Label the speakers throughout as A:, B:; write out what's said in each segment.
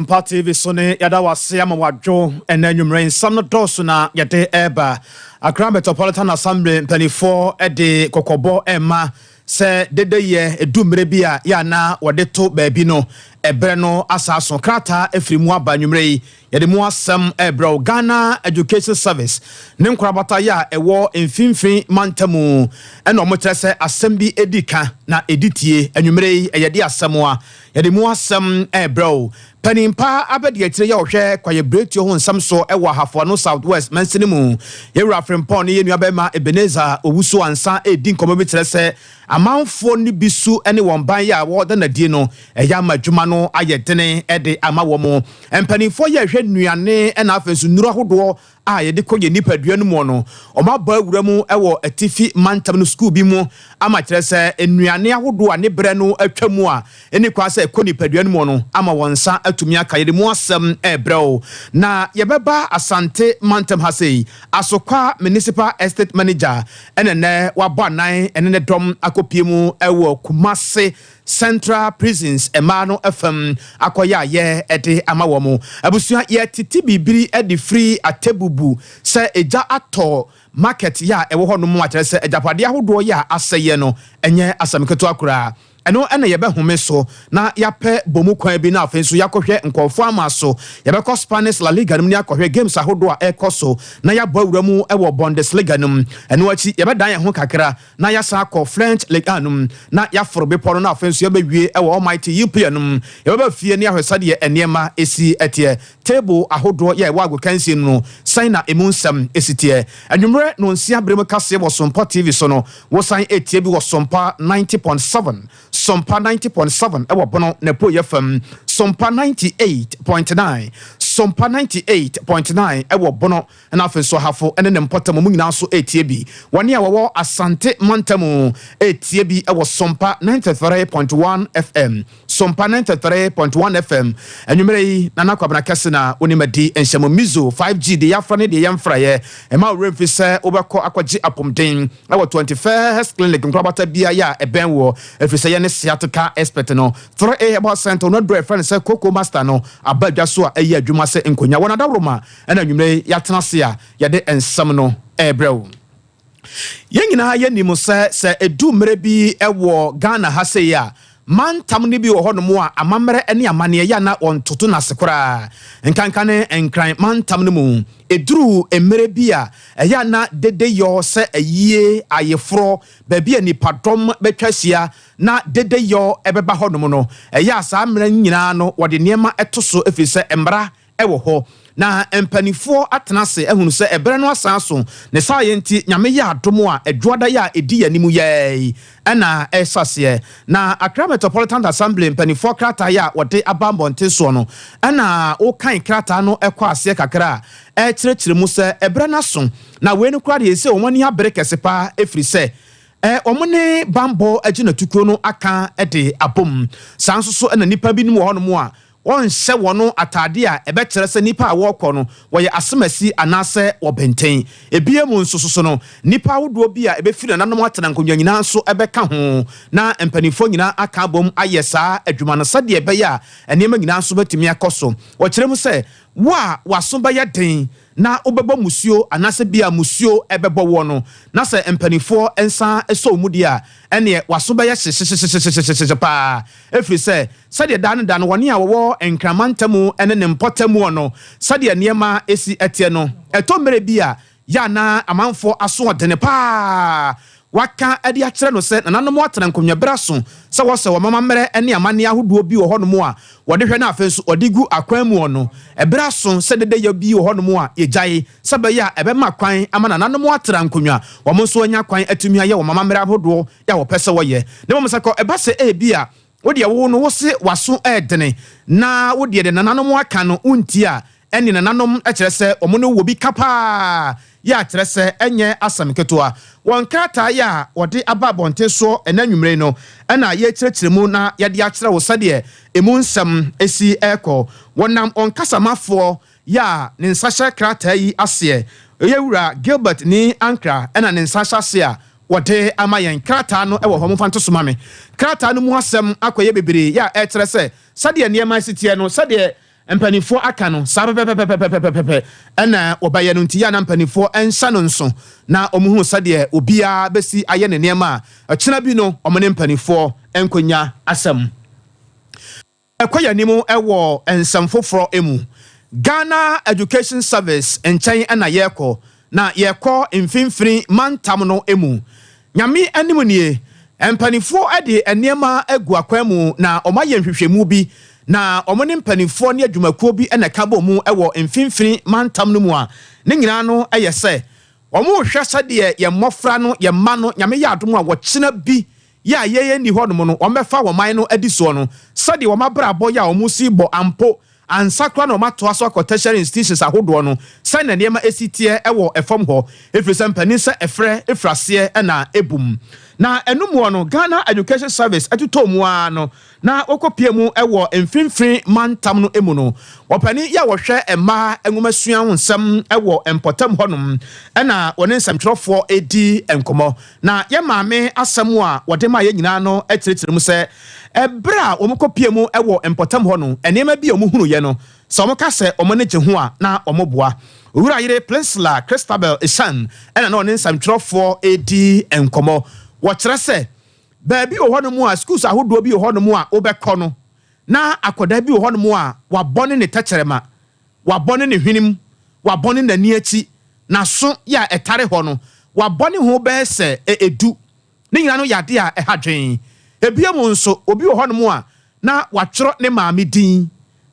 A: Sompa TV Sone yada wase ama wadwo ena nwumren sam no doso na yede eba Accra Metropolitan Assembly mpanifo de kokobo ema se dedeye edumre bia ya na wode to baabi no ebre no asaso krata efrimu aba nwumre yede mu asem ebro Ghana Education Service ne nkorabata ya ewo mfimfin mantamu ena omotrese asem bi edika na editie nwumre yede asemwa yede mu asem ebro Panimpa abedi etire ya ohwe kwaye bretio ho nsam so ewa hafo no Southwest mansinimu yewura frempon ye nuabema Ebenezer owusu ansa edi nkomo bitere se amanfo ni bisu ene wonban ya wo da nadie no eya madwuma no ayedene ede ama wo mo empanimfo ye hwe nuane ena afensu nuru ahodo a yede koye nipadua no mu no omaba awura mu ewo atifi mantam no school bi mu ama kire se enuane ahodo a ne bre no atwamu a eni kwa se ekonipadua no mu no ama wonsa atumi aka yede mu asem ebreo na yebeba Asante mantam hasei asokwa municipal estate manager enene wabanan enene dom akopie mu ewo Kumase Central Prisons Emano FM akoya ye ede amawomo abusua ye titi bibiri ede free atebubu se eja ato market ya ewo hono mu akere se ejapade ahodo ya aseye no enye asamketo akura eno ene yebe home so na yape bomu kwan bi na afenso yakohwe nkofo amaso yebe ko Spanish La Liga nim ni akohwe games ahodo a ekoso na yabo awuramu ewo Bundesliga nim eno achi yebe dan ye ho kakra na yasa akọ French Ligue num na yaforobe pono na afenso yebe wie ewo Almighty UPN num yebe fie ni ahwesade ye enema esi etie table ahodo ye wago kansi no signa emunsam esitie anwumre no nsia brem kase wo Sompa TV so no wo sign etie bi wo Sompa 90.7 Sompa 90.7 ewo bono nepo yefam Sompa 98.9 Sompa 98.9 ewo bono na afenso hafo ene ne mpotam mu nyina so etie bi wone a wo Asante mantamu etie bi ewo Sompa 93.1 FM Sompa 93.1 FM anwumre na nakwabna kase na onimadi enhyamo mizo 5G de yafra ne de yamfraye ema refi se obekọ akwaji apomden ewo 21st clinic nkrabata bia ya ebenwo efise ne siataka expert no 3A about center no do friend say Coco Master no abadwa so a eyi adwuma se nkonya wona dawroma na nwumre yatena se a yede ensam no ebrew yengina ye nimu se edu mre bi ewo Ghana hase ya mantam ni bi wo hono mu a amamre ene amane ya na ontoto na sekora nkankane enkran mantam no mu eduru emre bi a eya na dede yo se ayie ayefro ba bi anipadom betwasia na dede yo ebeba hono mu no eya sa amre nyina no wode niema etoso efise embra ewo ho na empanifo atenase ehunu se ebre no asanso ne sayenti nyame ya adomo a edwoda ya edi yanimu ye ana esase na Accra Metropolitan Assembly empanifo krata ya wode abambonte so no ana o kan krata no ekọ ase kakra kirechire mu se ebre na so na we no kra de se omani abrekese pa efri se omone bambo agina tukuro no aka ede abom sanso so na nipa bi nim wo no a won hye wono atade a ebe kire se nipa a wo kọ no wo ye asemasi anase obenten ebie mu nsoso no nipa wodo bi a ebe firi nanom atena nkonwa nyina nso ebe ka ho na empanifo nyina aka bom ayesa adwuma no sade ebe ya enema nyina nso betimi akoso wo kire mu se waso ba ya den na obebo musuo anase bia musuo ebebo wo no na se empanifo ensa eso mudi a ene waso ba ya pa efri se sade dan woni a wo enkramantamu ene ne mpotamu no sade niema esi etie no eto mere bia ya na amanfo aso odene pa waka edi akire no se nanom atena nkonwa braso se wo se wo mama mere ene amane ahodo bi wo hono a wode hwe na afenso odigu akwan mu no ebraso se dede ya bi wo hono a yegyae se be ya ebe ma kwan amana nanom atena nkonwa wo mo so anya kwan atumi aye wo mama mere ahodo ya wo pese wo ye ne mo se ko eba se bia wode wo no wo se waso edene na wode de nanom aka no unti a eni nanom akire se omo no wo bi kapa ya kire se enye asam ketoa won krata ya wode ababonte so enanwumre no na ye kirechiremu na yade akire wo sade emu nsam esi eko wonam onkasamafo ya ne nsahye krata yi ase yewura Gilbert ni Ankra na ne nsahye ase a wode amayen krata no ewo homo fanto somame krata no mu asem akoye bebere ya etere se sade niema sitie no sade mpanifo aka no sapepepepepepepepe ena obaye no ntiya na mpanifo ensa no nso na omuhu sade obia besi aye ne niam a kina bi no omene mpanifo enkonya asem ekoya nimu ewo ensam foforo emu Ghana Education Service enchen ena yeko na yeko mfimfini mantam no emu nyame animu nie mpanifo ade eniema egu akwemu na omaye nhwehwemu bi na omone mpanifo ne adwumakuo bi ena kabo mu ewo mfimfini mantam no mu a ne nyina no eyese omo hwe sade ye mmofra no ye ma no nyame ya adom a wo kina bi ya yeye ni hodom no omefa wo man no adiso no sade wo mabrabo ya omo si bo ampo ansakra no mato aso tertiary institutions ahodo no sai na niema esitie ewo efom ho efrisa mpanin se efre efrase na ebum na enumu no Ghana Education Service atuto mu ano na okopie mu ewo mfimfin mantam no emu no opani ya wohwe ema enwomasua ho nsem ewo empotam honum na woni nsamtwerofo edi enkomo na ye maame asem a wode ma ye nyina no etiretire mu se ebra omukopie mu ewo empotam hono enema bi omuhunu ye no so omuka se omonege ho a na omoboa owura yire Peninsula Christabel Esan na no ne nsamtwerofo edi enkomo wo kire se baabi wo hono mu a schools ahodo bi wo hono mu a obekọ no na akoda bi wo hono mu a wabone ne techerema wabone ne hwinim wabone n'ani achi na so ya etare ho no wabone ho be se edu ne nyina no yade a ehadwen ebiemu nso obi wo hono mu a na watworo ne maame din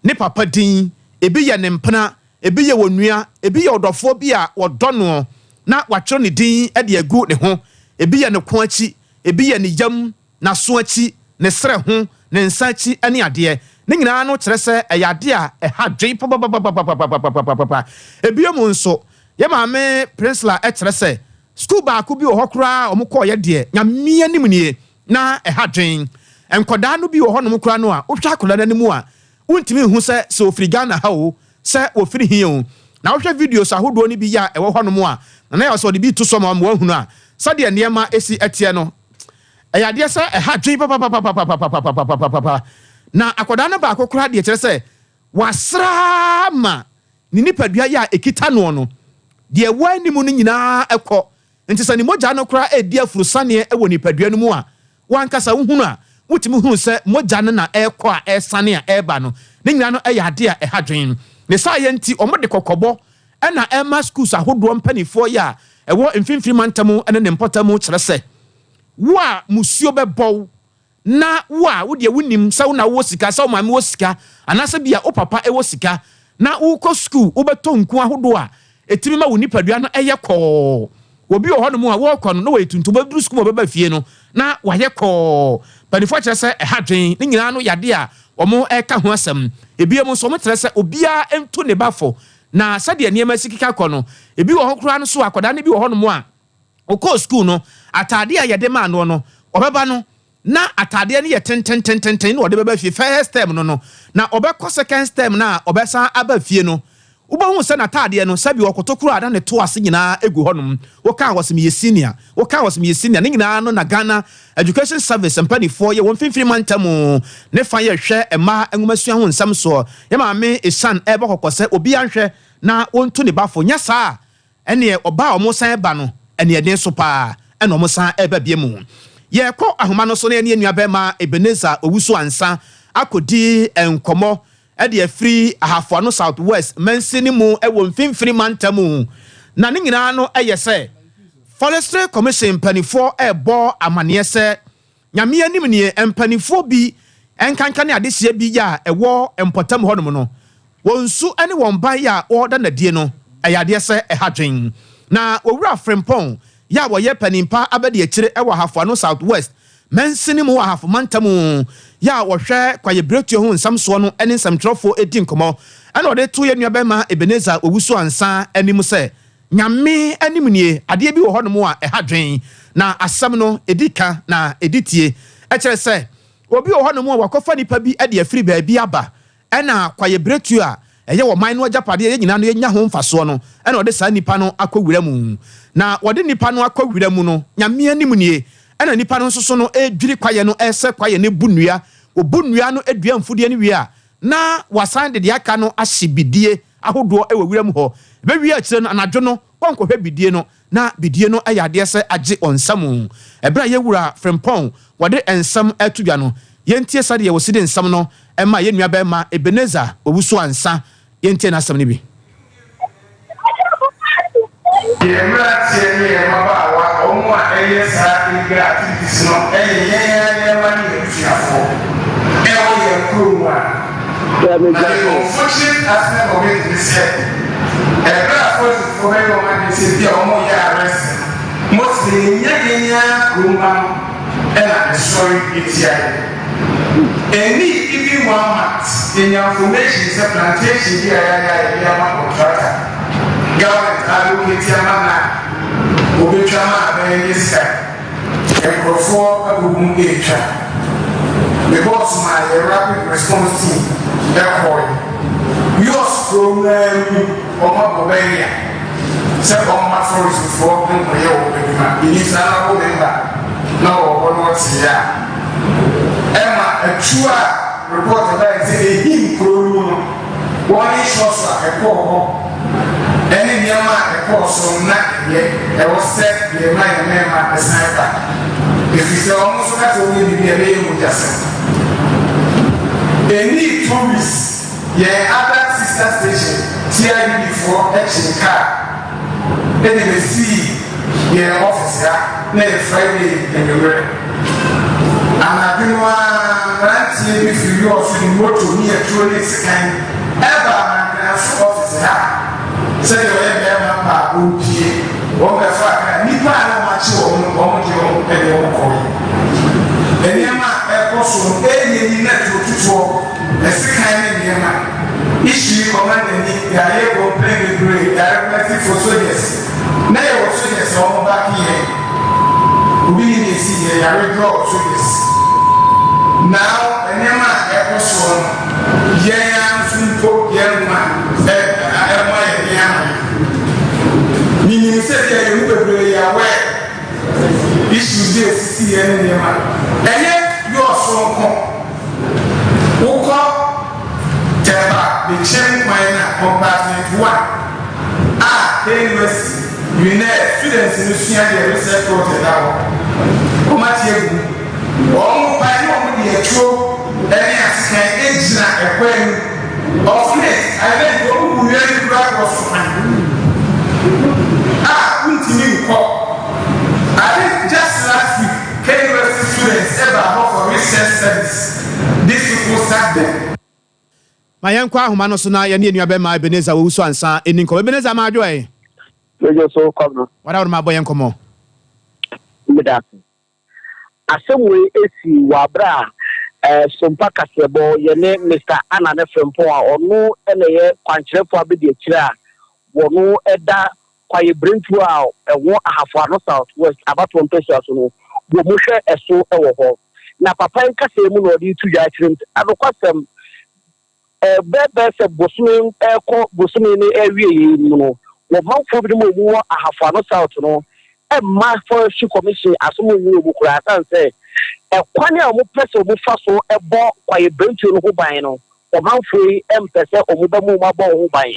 A: ne papa din ebi ye ne mpena ebi ye wonua ebi ye odofo bi a wodono na watworo ne din e de agu ne ho ebi ye ne ko achi ebi ye ne yam na so achi ne sere ho ne nsa achi ane ade ne nyina no kire se eyade a ehadwen papa ebiemu nso ye maame Peninsula kire se school ba ku bi wo hokra omukọ ye de nyame anim nie na ehadwen enkoda no bi wo honom kura no a wohwa akoda nanimu a wontimi hu se ofiri Ghana ha o se ofiri hie o na wohwa videos ahodo ni bi ya ewo honom a na ya so de bi to so ma wo hunu a sade niema esi etie no eyade se ehadwen papa na akoda no ba akokura de kire se wasra ma ni nipadua ya ekita no no de wanimu no nyina ekọ nti sani moja no kura edi afurusane ewo nipadua no mu a wankasa wohunu a wotimi hunu se moja no na ekọ a esane a eba no ne nyina no eyade a ehadwen ne sa ye nti omode kokobo na ema schools ahodo mpanifo ya ewo mfimfiri mantamu ene ne mpotamu kire se wa musuo bebo na wa wo de wonim se wo na wo sika se wo mame wo sika anase bia o papa e wo sika na wo ko school wo beto nku ahodo a etimi ma wo nipadua no eyekọ obi wo hono mu a wo kọ no we tuntum ba duru school ba fie no na wayekọ panifo kire se ehadwen ne nyina no yade a omo eka ho asem ebiemu so mo kire se obia ento ne bafo na sade niema sikika kọ no ebi wo hokura no so akoda ne bi wo hono mu a okọ school no atade a yede ma no obeba no na atade ne ye tenten no ode beba fie first term no na obekọ second term na obesa aba fie no ubahu se na atade no sabi okotokuru ada ne to ase nyina egu honum woka wasem ye senior ne nyina no na Ghana Education Service mpanifo ye wonfimfiri mantamu ne fa ye hwe ema enwomasua ho nsam so ye maame Esan ebe kokose obi anhwe na wonto ne bafo nya saa ene oba omosan eba no ene eden so pa ene omosan eba biemu ye kọ ahoma no so ne ene enua be ma Ebenezer owusu ansa akodi enkomo ede afiri ahafo no Southwest mansini mu ewo mfimfiri mantamu na ne nyina no eyese Forestry Commission mpanifo ebo amane se nyame anim ne mpanifo bi enkanka ne adesie bi ya ewo empotam honum no wonsu ane won ban ya order na die no eyade se ehadwen na owura Frempong ya woye panimpa abede akire ewo ahafo no Southwest mansini mu ahafo mantamu ya wohwe kwaye bretuo ho nsamso no ene nsamtrofo edi nkomo ene ode to ye nua bema Ebenezer owusu ansa anim se nyame anim nie ade bi wo hono mu a ehadwen na asam no edika na editie ekere se obi wo hono mu a wakofa nipa bi ade afiri ba bi aba ena kwaye bretuo a eye wo man no agapade ye nyina no ye nya ho mfaso no ena ode sa nipa no akọwira mu na ode nipa no akọwira mu no nyame anim nie ena nipa no nsoso no edwiri kwaye no ese kwaye ne bunua obunua no edua mfudie ne wie a na wasan de aka no ahye bidie ahodo e wawiram ho be wi akire no anadwo no konkɔhwɛ bidie no na bidie no ɛyɛ adeɛ sɛ agye onsam ɛbra yɛwura frempɔn wɔde ensam atudwa no yɛntie sade yɛ wɔside nsam no ɛma yɛ nua bɛma Ebeneza owusu ansa yɛntie n'asɛm no bi
B: yɛmra tie ne yɛmabaawa ɔmo a ɛyɛ saa illegal activities no ɛyɛ yɛma ne yɛtuafo ɛwɔ yɛn kurom a na the unfortunate aspect of it is ɛbrɛ afɔsifo bɛyɛ ɔma de sɛ bi a ɔmo yɛ arrest mostly nyɛnyɛnya kuroma no ɛna ɛsɔre ɛtia ɛni even 1 month yɛnya information sɛ plantation bi a yɛayɛ ama contractor government allocate amana obetwama abɛyɛ sika nkurɔfoɔ abubu etwa because my rapid response team ɛkɔɛ yos program ɔmo abɔbɛyɛ sɛ ɔmo afɔrisifoɔ nkɔyɛ wɔ adwuma eyi saa na ɔmo memba na ɔwɔ no ɔte a ɛma atu a report ɛbɛyɛ sɛ ehi nkuro no wɔn ehyɛ so a ɛkɔɔ hɔ ɛne nneɛma a ɛkɔɔ so na ɛwɔ sɛ yɛma yɛmɛma ɛsan ba ɛfiri sɛ ɔmo nso ka sɛ wɔyɛ biribi a ɛbɛyɛ mu gyasɛm ɛni 2 weeks yɛn other sister station TIDfoɔ ɛkyin kaa ɛde bɛsii yɛn office ha na yɛ Friday anwummerɛ anadwo no a mmeranteɛ bi firi ɔso ne moto ne yɛtuo ne sekan ɛba amankanso office ha sɛdeɛ ɔyɛ bɛrima baako mpie wɔn bɛfa aka nnipa a na wɔakye wɔn de wɔn ɛde wɔn kɔɛ nneɛma a ɛkɔ so no ɛyɛ ni na tutufoɔ ɛsekan ne nneɛma ihyiri kɔmanda ni yɛayɛ kɔmplɛn bebree yɛarepɛti for soldiers na yɛwɔ soldiers a wɔn baaki yɛ obi ni na esi yɛ yɛaredraw soldiers now nneɛma a ɛkɔ so no yɛn nso mpo yɛn ma ɛmo ayɛ ne ama minim sɛ deɛ yɛn mu bebree yɛ awɛ issues bi esisi yɛn ne nneɛma ɛyɛ yɛ ɔsonko wokɔ tɛba bekyɛn kwan na compartment 1 a university UNED students no sua deɛ research project da hɔ wɔn ate egu wɔn ban ne wɔn de atuo ɛne asekan egyina ɛkwan mu of late I think wɔn mu wia ne kura wɔ so fan a ntumi nkɔ I think just last week university students ever hɔ for research service these people sacked them.
A: ma yɛn kɔ ahoma no so na yɛne enua bɛma Ebeneza wo so ansa eni nkɔ Ebeneza ma adwo ɛ
C: mejo so kwabno
A: wada ma bɔ yɛn kɔmɔ
C: medaf asɛmwe esi wabra Sompa kasebo yene Mr. Anane Frempo a ɔno ɛna yɛ kwankyerɛfo abedi akyire a wɔno ɛda kwaye brentu a ɛwɔ ahafo ano South West abato mpɛsua so no wo mo hwɛ ɛso ɛwɔ hɔ na papa nkasa mu na ɔde tu dwa akyerɛ adokwasɛm bɛbɛ sɛ bosome ɛkɔ bosome ne ɛwie yi mu no wo manfo bi mu wɔ ahafo ano South no ɛma forestry commission asomo wu mu kura san sɛ ɛkwane a mo pɛsɛ mo fa so ɛbɔ kwaye brentu no ho ban no ɔmanfo yi ɛmpɛsɛ ɔmo bɛ mu ma bɔ ho ban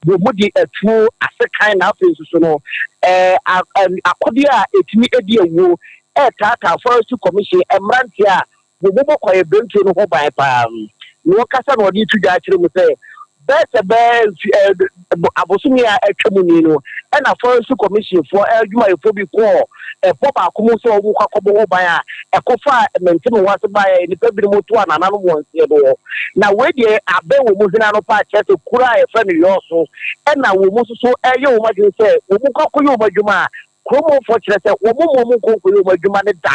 C: wo mo di atuo asekan na afei nso no akɔde a etimi edi ewu ɛtata forestry commission ɛmrantie a wo mo bɔ kwaye brentu no ho ban paa no kasa na ɔde tu dwa akyerɛ mu sɛ bɛsɛ abosomi a atwa mu ni no ɛna forestry commission for adwumayɛfo bi kɔɔ ɛpɔ baako mu sɛ ɔmo kakɔbɔ ho ban a ɛkɔfa mɛntɛm wɔ ase ba yɛ nipa bi mu to anananom wɔn nseɛ do hɔ na wei deɛ abɛ wɔ mu hena no pa kyerɛ sɛ kura a yɛfrɛ no yɔɔso ɛna wɔ mu nso ɛyɛ wɔn adwene sɛ wɔn kakɔyɛ wɔn adwuma a kuromɔfoɔ kyerɛ sɛ wɔn nkɔnkɔyɛ wɔn adwuma ne da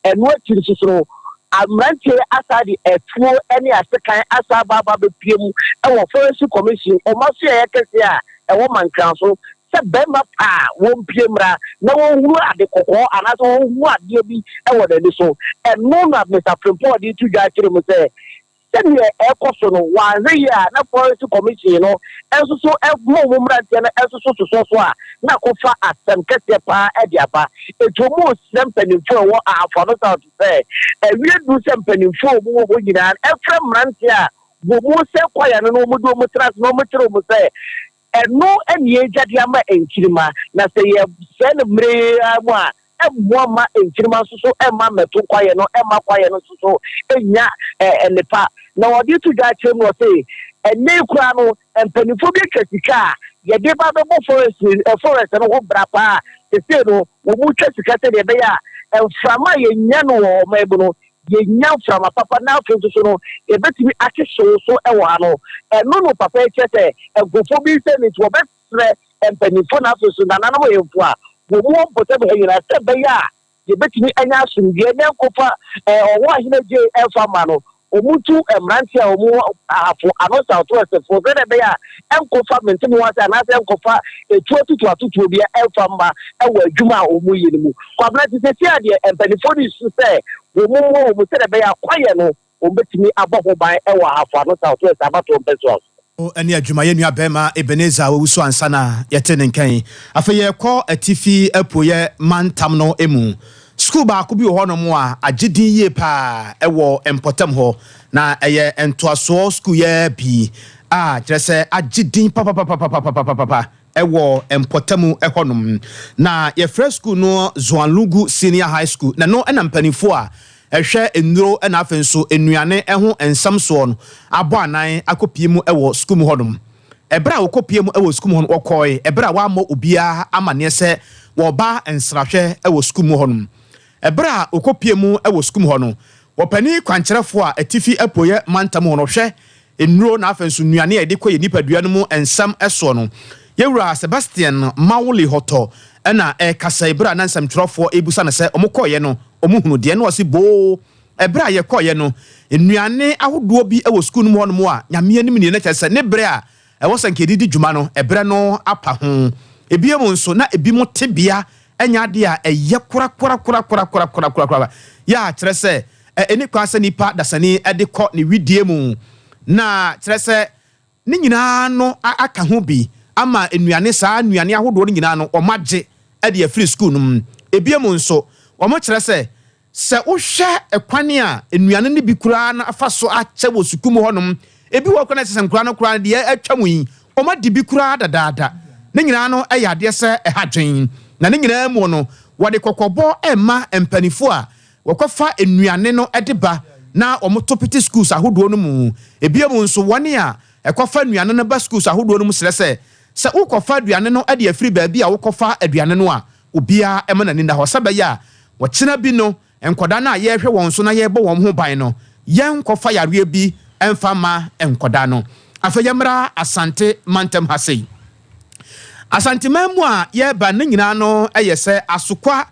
C: ɛno akyi nso so amrantie asa de etuo ene asekan asa baba bepie mu e forestry commission o ma so ye kese a e wo mankran so se bema pa won pie mra na won huru ade kokko ana so won huru ade bi e wo dani so e no na Mr. Frempo de tu dwa kire mu se ne e koso no wa ya na forestry commission no enso so e mo mrantie na enso so a na kofa asem kese pa e dia ba etomo sempanimfo wo afano South say e wie du sempanimfo mo ho nyina e fra mrantie a wo mo se kwaya no mo do mo trans no mo kire mo se eno eni ejade ama enkirima na se ye se ne mre amu a emo ma enkirima so ema meto kwaya no so enya enepa na wodi to ga chem no se enne kura no empanifo bi twasika ye de ba be forest no ho brapa se no wo mu twasika se de be ya enframa ye nya no wo ma ebu no ye nya frama papa na afenso so no e betimi ake so ewo ano no papa e chese egofo bi se ni to besre empanifo na afenso na nanamo ye fu a wo mu mpote be yira se be ya ye betimi anya asumdie na enkofa owo ahina je efa ma no omutu emranti a omu afo ano south west for ze be ya enkofa mentimi wasa na se enkofa etu atutu bia efa ma ewo adwuma omu yi ni mu kwabla ti se tia de empanifo ni su se wo mo se de be ya kwaye no o betimi aboho ban ewo afo ano south west abato mpeso
A: ani adwuma ye nua bema Ebenezer wusu ansana yete ne nkan afa ye kɔ atifi apoye mantam no emu school ba ko bi ho no mo a agedin ye pa ewo empotam ho na eye entoaso school ye bi a kyerese agedin papa ewo empotamu ehonom na ye fresh school no Zoanlugu Senior High School na no enampanifo a ehwe enuro na afenso enuane eho ensam so no abo anan akopie mu ewo school mu hodom ebra akopie mu ewo school mu hon okoi ebra wa mo obia amane se wo ba ensrahwe ewo school mu hodom ebra akopie mu ewo school mu hono wo pani kwankyerefo a atifi apoye mantam hono hwe enuro na afenso nuane e de koye nipadua no mu ensam eso no yewura Sebastian Mawuli hoto ena kasa ebra na nsam twerofo ebusa na se omokoye no omuhunu de no wase bo ebra ye koye no enuane ahodo bi ewo school no mo a nyame anim ne na kyese ne bre a ewo sankedidi dwuma no ebre no apa ho ebiemu nso na ebi mo tebia enya de a eye kura ya kyerese eni kwase nipa dasani ede kɔ ne widie mu na kyerese ne nyina no aka ho bi ama enuane saa nuane ahodo no nyina no omagye ede free school no ebiemu nso omo kyerese se wohwe ekwane a enuane ne bi kura na afa so ache wo sukum honom ebi wo kwana sese nkura no kura de atwamu yi omadi bi kura dadaada ne nyina no eyade se ehadwen na ne nyina mu no wode kokobo ema empanifo a wokofa enuane no edeba na omotopiti schools ahodo no mu ebiemu nso wone a ekofa enuane no ba schools ahodo no mu serese se wokofa aduane no ade afiri baabi a wokofa aduane no a obia ema na ninda ho sabaya wokyena bi no enkoda na ye hwe won so na ye bo won ho ban no yen kofa yare bi emfa ma enkoda no afayamra asante mantem hasei asante mamu a ye ba ne nyina no eyese asokwa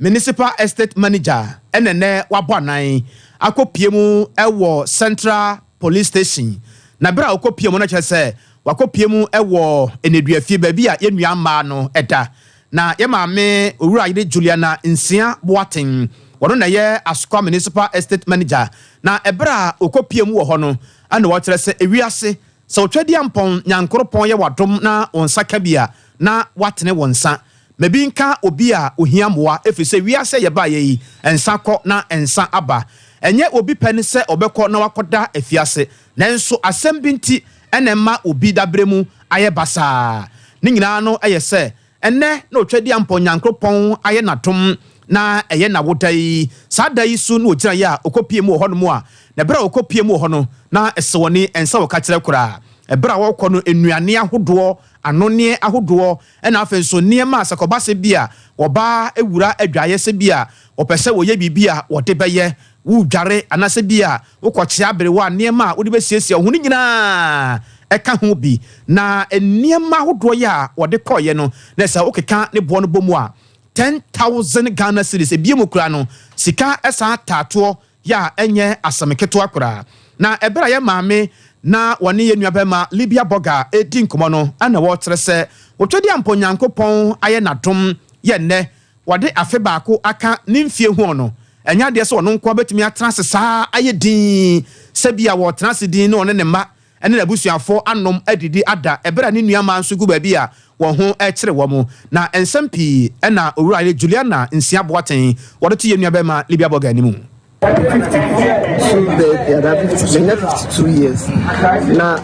A: municipal estate manager enene wabonan akopiemu ewo central police station na bra akopiemu na kyese wakopiemu ewo eneduafie ba bi a yenua ma no eda na ye maame owura yide Juliana Nsia Boaten wono na ye asokwa municipal estate manager na ebra okopiemu wo ho no ana wo kyerese ewiase se otwadi ampon nyankoropon ye wadom na onsaka bia na watene wonsa mebi nka obi a ohia moa efise wiase ye ba ye ensa kɔ na ensa aba enye obi pene se obekɔ na wakoda afiase nanso asɛm bi nti enema obi dabremu aye basa ne nyina no ayese enne na otwadi ampon nyankropon aye natom na eye na wodai sadai su no ogira ya okopie mu ho no mu a na bra okopie mu ho no na esewoni ensa wo ka kire kura ebra wo kɔ no enuane ahodo anone ahodo na afenso niema asakobase bia oba ewura adwaye se bia opese wo ye bibia wode beye wu dware anase bia wo kɔkye abere wa niema wo de besiesie ho ni nyina eka ho bi na niema ahodo ya wode kɔye no na sa okeka ne bo no bomu a 10,000 Ghana cedis ebiemu kura no sika esa tato ya enye asameketo akura na ebra ye maame na woni ye nuabema Libya Boga edi nkomo no ana wo trese wotwedi amponyankopon aye nadom ye ne wode afe baako aka ne mfie hu no enya de se wono nko betimi atrase saa aye din sebia wo trase din no ne ma ene na busuafo anom adidi ada ebra ne nuama nso gu baabi a wo ho ekire wo mu na ensampi ena owura Juliana Nsia Boaten wode to ye nuabema Libya Boga animu
D: 52 years. Now,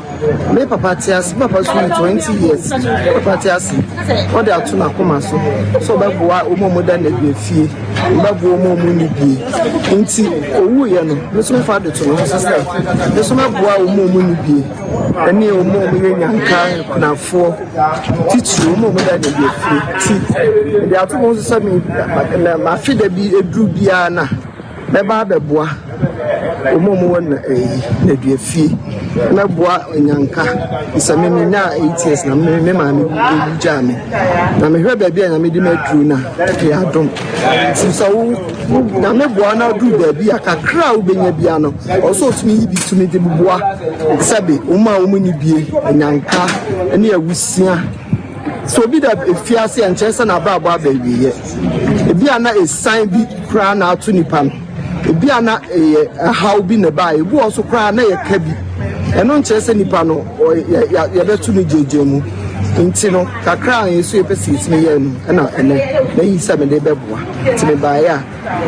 D: my papa tells Papa 20 years. Papa tells what they are to Nakomaso. So, Babua, Omo than the fee, Babu Muni be. Inti, Oyano, the same father to my sister. The summer boy Muni be. And near Omo and Kai, now for teach you more than the fee. They are to me, my feet be a drubiana. Beba beboa omomo na dua fie na boa onyanka isamemi na 8 years na me ma me buja me na me hwe baabi a na me di maduru na ke adom so na me boa na du baabi akakra wo benya bia no oso tumi yi bi tumi de boa sabe uma ni bie onyanka ene awusia so bi da fiase enchese na ba abo abawie ye ebi ana esan bi kra na ato nipa no ebi ana how bi ne ba ebu also kra na ye ka bi eno nchese nipa no ye betu ni jejemu nti no kakra yesu ye pesi itime ye no na ene na yi se me de beboa itime ba ya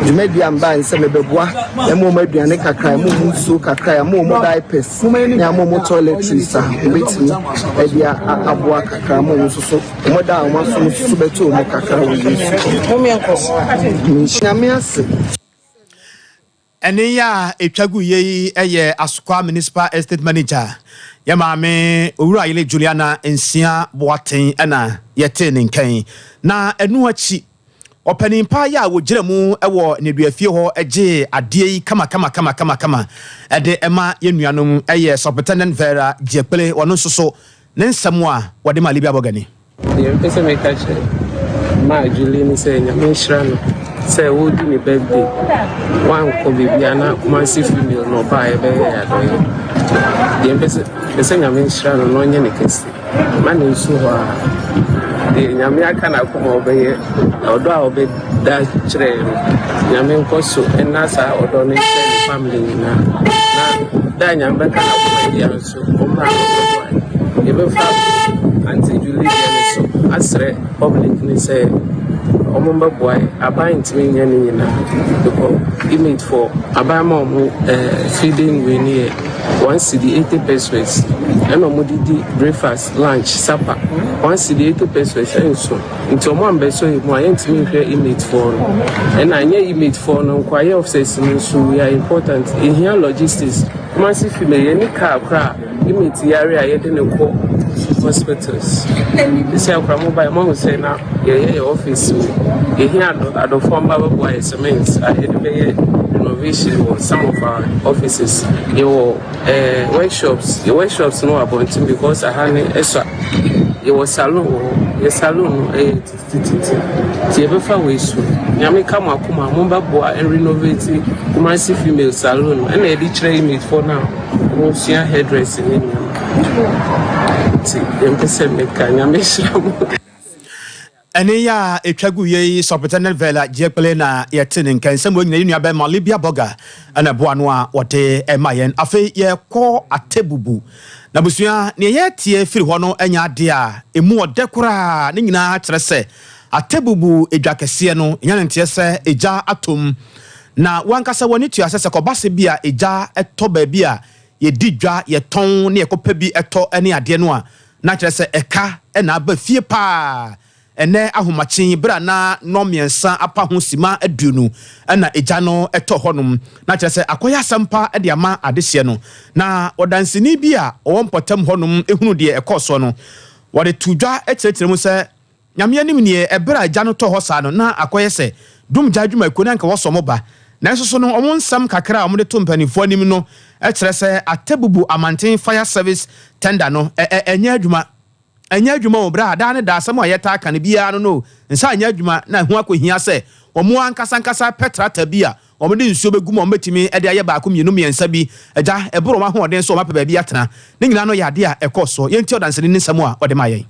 D: jumedi amba nse me beboa e mo maduane kakra mo muso kakra ya mo diapers ya mo toiletries a betimi e dia aboa kakra mo so mo da mo so betu mo kakra wo yesu mo me ankoso nyame ase
A: ene ya etwagu ye eye Asukwa Municipal Estate Manager ya maame owura yele Juliana Nsia Boaten na yete ne nkan na enu achi opanimpa ya wogire mu ewo neduafie ho eje ade yi kama ede ema yenuanom eye Superintendent Vera Jepele wono soso ne nsam a wode ma Libia Bogani
E: ye pese me kache ma Juliana se nya me shrano say would do me birthday one ko bibiana kuma si female no ba e be ya do ye pese nya me shrano no nye ne kesi ma ne nsu ho a nya me aka na kuma obeye odo a obe da kire nya me nkoso enasa odo ne family na da nya me ka na kuma ya nso o ma e be fa anti Juliana so asre public ni say omumba boy abayin timi nyane nyina because image for abama omo feeding we near 1 cedi 80 pesos and omodidi breakfast lunch supper 1 cedi 80 pesos enso nti omo ambeso mo ayentimi hwe image for and anya image for no kwaye offices so we are important in here logistics massive female any car image area yede ne ko hospitals. This year, mobile mom say now, your office, you hear the form of boy cements. I had renovation of some of our offices. Your workshops know about it because I had extra. Your salon, Tiabefa ways. Yami come Mumba boy and renovate Kumasi female salon and a rich image for now. Most hairdressing in
A: ene ya etwagu ye Superintendent Vera Jepele na yetene nkan semo nyina nua be ma Libia Boga ana boano a wote emayen afi ye ko atebubu na busua ne ye tie firi ho no anya ade a emu odekora ne nyina kire se atebubu edwakese no nyane ntie se eja atom na wankasa woni tua se kobase bia eja etoba bia ye didwa ye ton ne ekopa bi eto ene ade no a na kire se eka na aba fie pa ene ahomachin bra na nomiensa apa ho sima aduonu na eja no eto honum na kire se akoya sampa de ama adehye no na odansini bi a owompotam honum ehunu de ekoso no wode tudwa ekyerɛkyerɛ mu se nyame anim ne ebra eja no to hosa no na akoye se dum jadwuma ekona nka woso ba na so no omon nsam kakra omde to mpanifo anim no ekyerɛ se atebubu amanten fire service tender no enya adwuma obra da ne da asem ayeta aka ne bia no nsa anya adwuma na hu akohia se omo ankasa petrata bia omde nsuo begum ometimi ede aye ba akomienu miensa bi eja eboro ma hoden so mape ba bi atena ne nyina no yade a ekoso yenti odansene ne nsam a ode mayen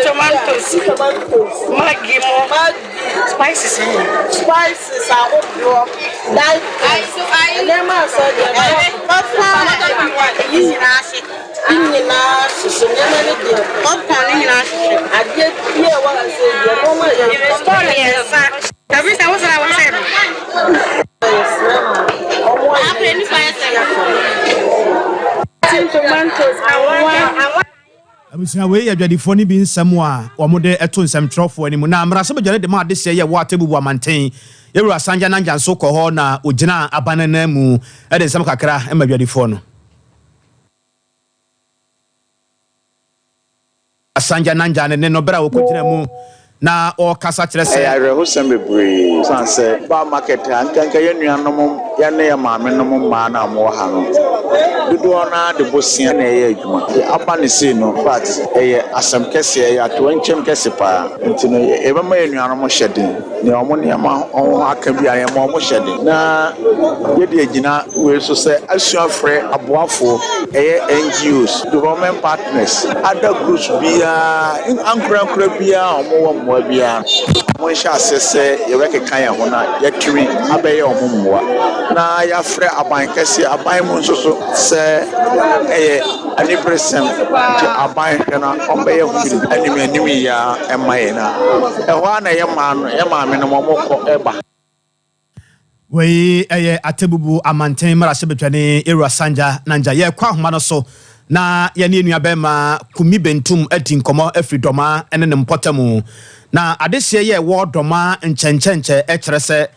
F: Tomatoes, Maggi, spices. Spices are all that. I never saw the
A: abusua we yadwadifo ni bi nsɛm a wɔmode ɛto nsɛmtwerɛfo anim na mmara sɛ bɛgyane de ma ade sɛ yɛ wɔ atebubu amanten yɛwura asanja na njanso kɔ hɔ na ogyina abanana mu ɛde nsɛm kakra ɛma dwadifo no asanja na njane ne no bra wo kogyina mu na o kasa kyerɛ sɛ
G: ayreho sembebre sanse ba market ankanka yenuanom ya ne ya maame nom ma na mo ha no dodo na de bosia na ye adwuma aba ne sei no but asem kese ya to nchem kese pa ntino e ba ma yenuanom hyeden ne omo ne ma on aka bi aye ma omo hyeden na ye de agina we so sɛ asuafrɛ aboafo NGOs government partners other groups bia ankura bia omo mo bia mo sha asese ye wekeka ya ho na yatwi abeye omumwa na ya frɛ aban kese aban mu nso so sɛ anibresem je aban na ombeye ho bi animi ya emaye na ɛhɔ na ye ma me no mo kɔ eba
A: we atebubu amanten mara se betwane Era Sanja nanja ye kwa homa no so na ye ne nua bema kumi bentum adi nkomo afridoma ene ne mpotamu na adehye ye wo doma nchenchenche ekere se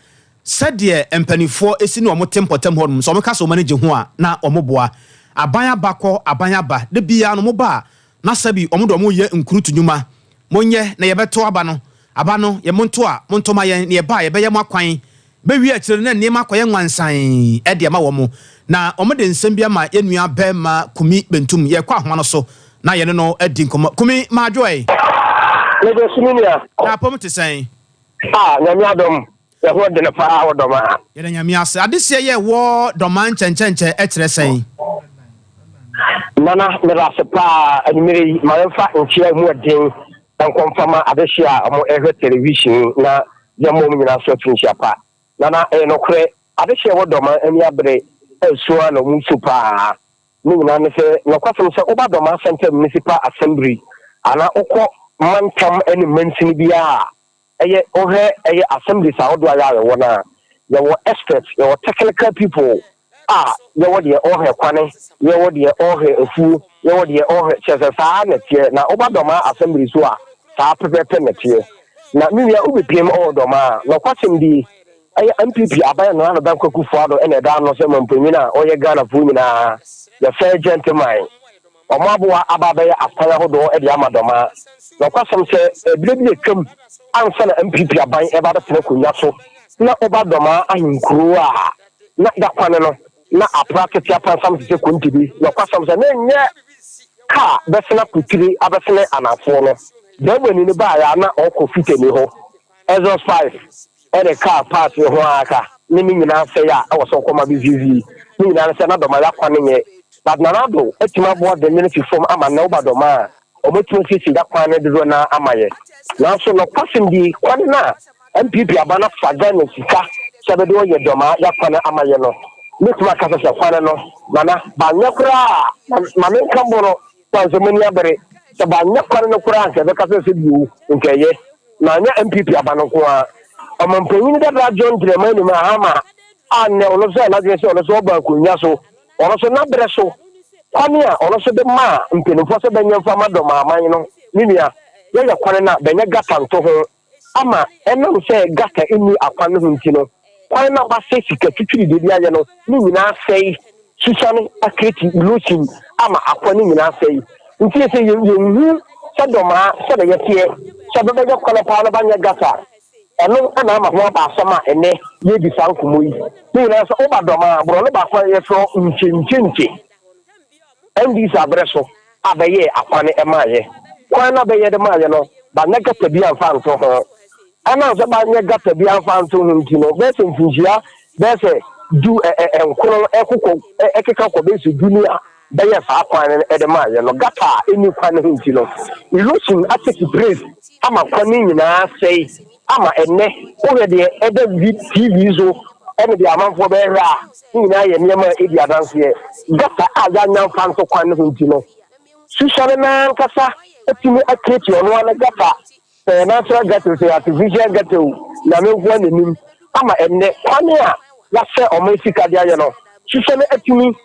A: sɛdeɛ mpanifo esi ne omote mpotam hɔ no so omeka so manage ho a na omoboa aban abakɔ aban aba de bia no moba na sabi omodo mo ye nkurutu nyuma monye na ye beto aba no ye monto a monto ma ye ne ye ba ye be ye mo akwan be wi akire na ne ma koye nwansan e de ma wo mo na omode nsem bia ma enua be ma kumi bentum ye kwa ahoma no so na ye no adi nkomo kumi ma joy
C: lebe suminia
A: na pom te sen
C: nyame adom ye ho de na pa wo doma
A: ye na nyame ase adese ye wo doma nchenchenche ekire sen
C: nana me rase pa animiri ma fa nchia mu adin nkonfama adehye a mo television na ye mo nyina so tunchia pa nana no kre adehye wo doma ani abre esuwa na mu supa ni nyina ne se no kwasem se oba doma center municipal assembly ana okọ mantam any mention bia eye ohe eye assembly sa odo aya we wona ye wo experts ye wo technical people ye wo de ohe kwane ye wo de ohe afu ye wo de ohe chese sa na tie na oba doma assembly so a sa pepepe na tie na miwia ubepiem odoma no kwasem di eye MPP abaye no na banko kufuado ene da no se mampanyina oye Ghana fu nyina ye fair gentleman omaboa ababaye afanya hodo e de amadoma no kwasem se ebrebi ekam ansa na MPP aban e ba da tena kunya so na oba doma ahinkuru a na da kwane no na apraketi apansam se kuntibi no kwasem se na nye ka besena kutiri abesene anafo no debani ni ba ya na okofite ni ho Exos 5 ere car pass ho aka ni nyina se ya e wo so koma bizizi ni nyina se na doma ya kwane nye but nanado etima bo de minute form ama na obadoma omotu sisi da kwane de na amaye na so no kwasim di kwane na MPP abana faga ne sika sebede wo ye doma ya kwane amaye no mituma kasa se kwane no nana ba nyakura ma men kambono kwanzo mani abere se ba nyakura no kura nke be kasa se biu nkeye na nya MPP abana ko a amampanyin da John Dramani ma hama anne ono so na je se ono so ba kunya so ono so na bere so kwani a ono so de ma mpenufo so benya mfa madoma aman no ninia ye ya kwani na benya gata nto ho ama enam se gata inu akwan no nti no kwani na ba se sika twitwiri de bia ye no ni nyina sei susani akreti lusin ama akwani nyina sei nti se ye hu sadoma so de ye tie so be benya kwani pa na banya gata eno ana ama ho ba asoma ene ye bi sankumo yi ni na so obadoma bro no ba kwa ye so nche when these abreso abaye akwane emaye kwan na baye de maye no ba negata bi amfa nto ho ana so ba negata bi amfa nto ho ntino be se mfinjia be se du enkono ekoko ekeka ko be se dunia baye fa kwan e de maye no gata eni kwan ho ntino erosion atake place ama kwan nyina sei ama enne o we de ede TV zo ene de amanfo be ra nyina ye niam e di adanse gata aga nya fa nto kwan ho ntino Sushana na kasa etimi akreti ono na gata natural gata say artificial gata na me ho anim ama enne kwane a ya se o ma sika dia ye no sushana etimi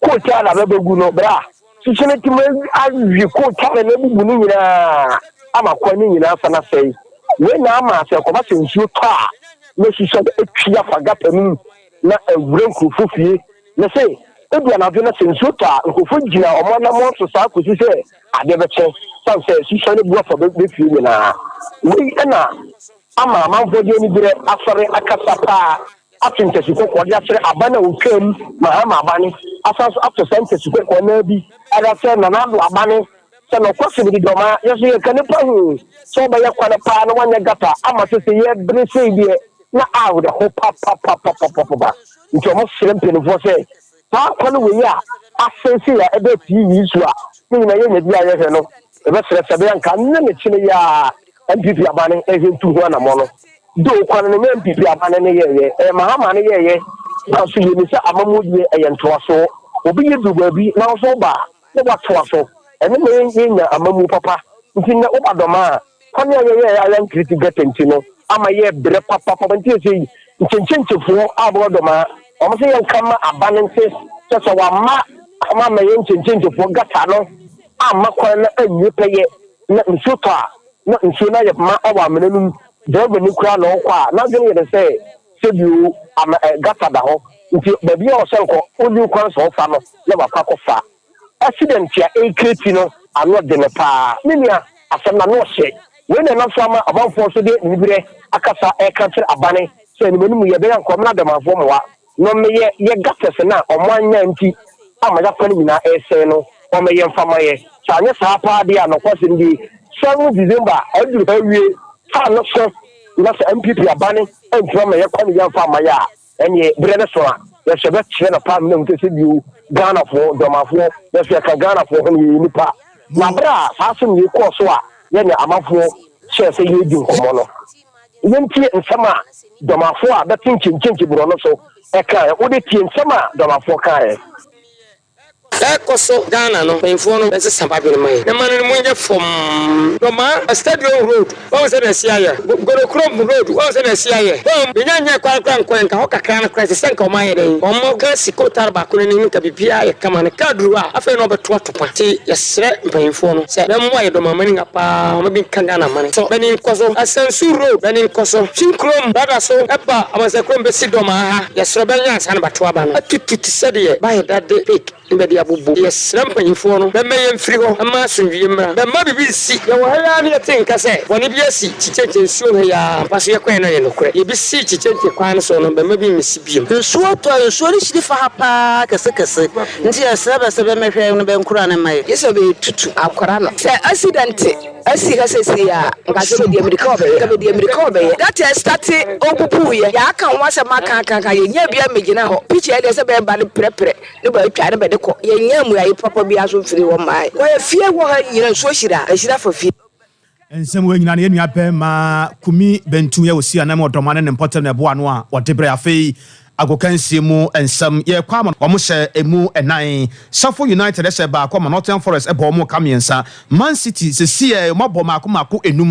C: ko tia na begu no bra sushana etimi awi ko tia na bubu ni nyina ama kwane nyina fa na sei we na ama se ko ba se nsuo ta na sushana etwia fa gata mu na ewure nkufu fie na sei edu na do na senso ta nkofo gina omo na mo so sa kosi se ade be che san se sisho ne bua for be fi ni na we na ama manfo de ni dire afare akasa pa atinte su ko dia sere abana ukam mahama abani asaso after sente su ko na bi ada se na na do abani se no kwase bi doma yeso ye kane pa hu so ba ye kwana pa na wanya gata ama se ye bre se bi na awu de ho pa nti omo sere mpeni fo se ta kwano we ya asese ya ebe TV so a ni na ye nya bia ye he no ebe sere sebe anka na ne chine ya MPP abane e ntu ho na mo no do kwano ne MPP abane ne ye mahama ne ye na so ye ni se amamodie e nto so obi ye du babi na so ba ne wa to so ene me ye nya amamu papa nti na oba doma kwano ye ya nkriti getenti no ama ye bre papa nti se nchenchefo abo doma o se yan kama abanense so wa ma ma yen nchenchefo gata no amma kwan na anyi peye na nsuto a na nsu na ye ma o wa menanum de ba ni kura na okwa na dwen ye se biu gata da ho nti ba bia o se nko oni kwan so fa no le ba fa ko fa accident ya ekreti no ano de ne pa minia asem na no hye we na so ama abanfo so de nibire akasa e kantre abane se ni menum ye be yankom na demafo mowa no me ye gatese na omanya nti ama ya kwani na ese no o me ye mfama ye sanye sa pa dia no kwase ndi 7 December aduru awie fa no so na se MPP abane entro me ye kwani ya mfama ya enye brene so a ye shebe kire na pa me nte se biu Ghana fo demafo ye se ka Ghana fo ho ni nipa na bra fa so ni ko so a ye nya amafo se ye di nkomo no yenti nsama domafo a betin chinchinchi buro no so e kan wo de tie nsama domafo kan
E: Koso Ghana no penfo no bese samba bi mai na man no munje fom doma stadium road won se na siaye gorokrom road won se na siaye bom nyanya kwan ka hokakra na kwese senka o maye den o ga siko tarba ko ni ka bibia ye kama ne kadru a afa no beto atopa ti yesre penfo no se dem wa ye doma mani ngapa ma bi kan Ghana mani so beni koso asansu road beni koso chinkrom dada so eba amase krom be sidoma ha yesre benya san bato aba no atututi sede ba ye dade pick mbedi abubu yesram panyifo no be meyem firi ho ama asonwie mra be ma bibi si ye wo haya ne yete nkase woni bi asi chicheche nsuo he ya paso ye kwen no ye nokure ye bi si chicheche kwan so no be ma bi mesi biem
F: nsuo to nsuo ni shiri fa hapa kese nti yesra be mehwe no be nkura na mai yese be tutu akwara no se accident asi kase ya ngase be di America obe that is start opupu ye ya kan wase maka ye nya bia megina ho piche ye se be ba ne prepre ne ba twa ne be de ko ye nya mu ayi papa bia so firi wo mai wo ye fie wo ha nyina so hira fa fie
A: ensem we nyina ne nua pe ma kumi bentum ye wosi anam odomane ne mpotem ne bo ano a wodebre afei agokansie mu ensem ye kwa mo hye emu enan Safo United se ba kwa Nottingham Forest ebo mo kamiensa Man City se sie mo bo mako enum